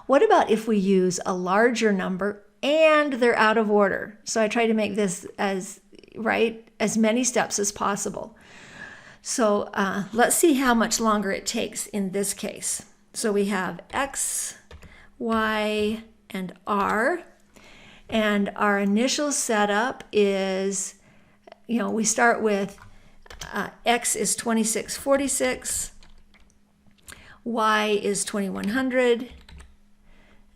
What about if we use a larger number and they're out of order? So I try to make this as many steps as possible. So let's see how much longer it takes in this case. So we have x, y, and r. And our initial setup is, we start with x is 2646, y is 2100,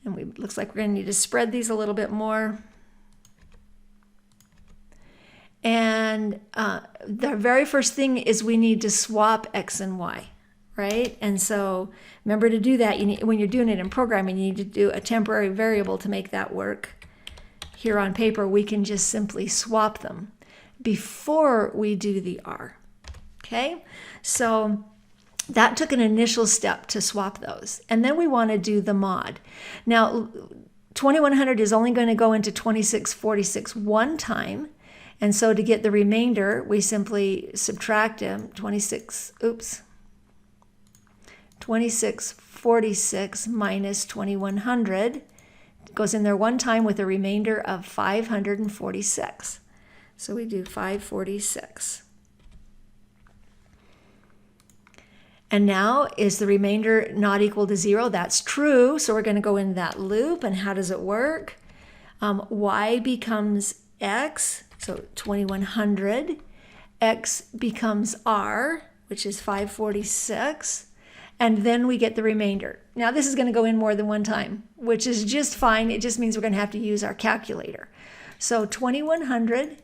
and looks like we're going to need to spread these a little bit more. And the very first thing is we need to swap x and y, right? And so remember to do that, when you're doing it in programming, you need to do a temporary variable to make that work. Here on paper, we can just simply swap them before we do the r, okay? So that took an initial step to swap those. And then we want to do the mod. Now, 2100 is only going to go into 2646 one time. And so to get the remainder, we simply subtract them, 2646 minus 2100. Goes in there one time with a remainder of 546. So we do 546. And now, is the remainder not equal to 0? That's true. So we're going to go in that loop. And how does it work? Y becomes x, so 2100. X becomes r, which is 546. And then we get the remainder. Now this is going to go in more than one time, which is just fine. It just means we're going to have to use our calculator. So 2100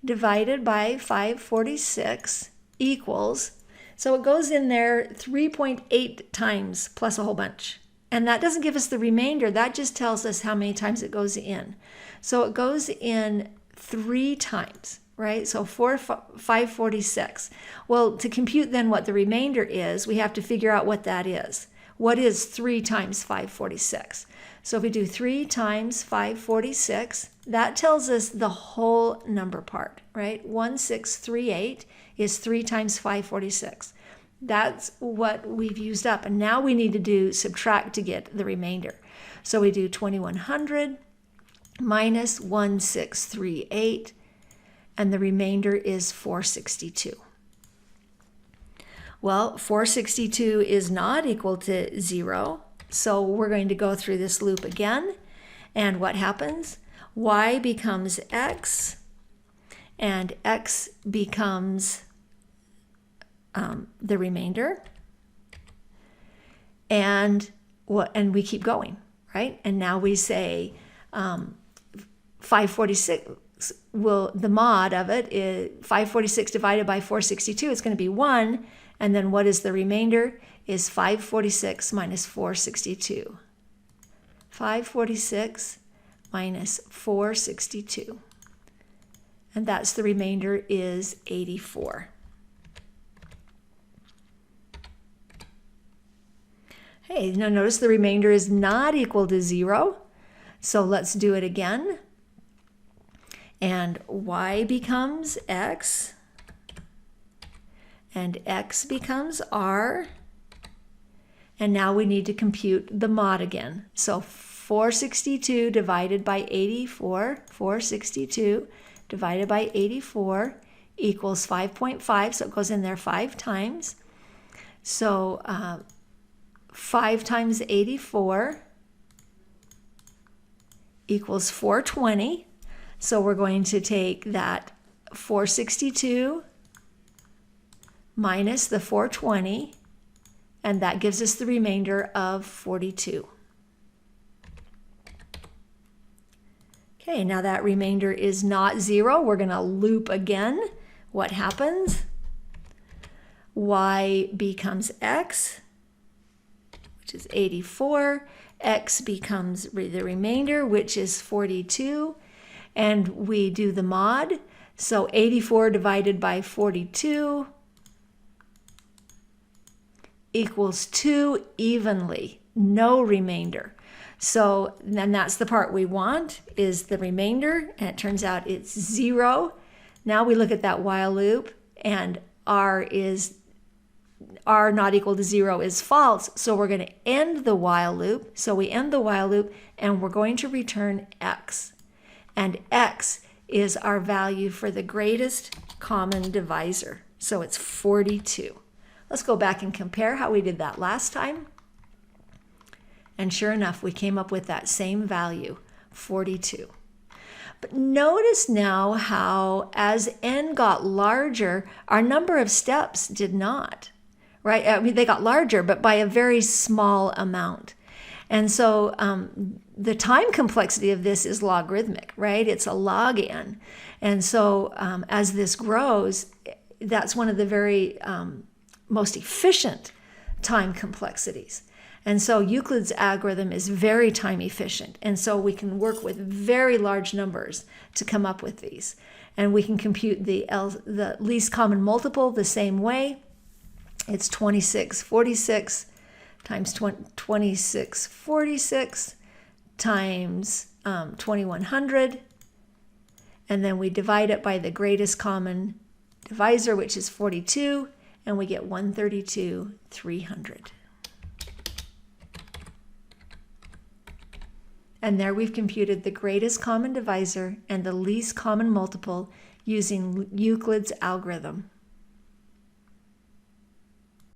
divided by 546 equals, so it goes in there 3.8 times plus a whole bunch. And that doesn't give us the remainder. That just tells us how many times it goes in. So it goes in 3 times. Right? So 546. Well, to compute then what the remainder is, we have to figure out what that is. What is 3 times 546? So if we do 3 times 546, that tells us the whole number part, right? 1638 is 3 times 546. That's what we've used up. And now we need to do subtract to get the remainder. So we do 2100 minus 1638. And the remainder is 462. Well, 462 is not equal to 0, so we're going to go through this loop again. And what happens? Y becomes x, and x becomes the remainder. And we keep going, right? And now we say 546. Well, the mod of it is 546 divided by 462. It's going to be 1. And then what is the remainder? Is 546 minus 462. 546 minus 462. And that's the remainder is 84. Hey, now notice the remainder is not equal to 0. So let's do it again. And y becomes x, and x becomes r, and now we need to compute the mod again. So 462 divided by 84, 462 divided by 84 equals 5.5, so it goes in there 5 times. So 5 times 84 equals 420. So we're going to take that 462 minus the 420, and that gives us the remainder of 42. Okay, now that remainder is not 0. We're going to loop again. What happens? Y becomes x, which is 84. X becomes the remainder, which is 42. And we do the mod. So 84 divided by 42 equals 2 evenly, no remainder. So then that's the part we want, is the remainder, and it turns out it's 0. Now we look at that while loop, and r is r not equal to 0 is false, so we're going to end the while loop. So we end the while loop, and we're going to return x. And x is our value for the greatest common divisor. So it's 42. Let's go back and compare how we did that last time. And sure enough, we came up with that same value, 42. But notice now how as n got larger, our number of steps did not, right? I mean, they got larger, but by a very small amount. And so the time complexity of this is logarithmic, right? It's a log n. And so as this grows, that's one of the very most efficient time complexities. And so Euclid's algorithm is very time efficient. And so we can work with very large numbers to come up with these. And we can compute the least common multiple the same way. It's 2646 times 2646 times 2100. And then we divide it by the greatest common divisor, which is 42, and we get 132,300. And there we've computed the greatest common divisor and the least common multiple using Euclid's algorithm.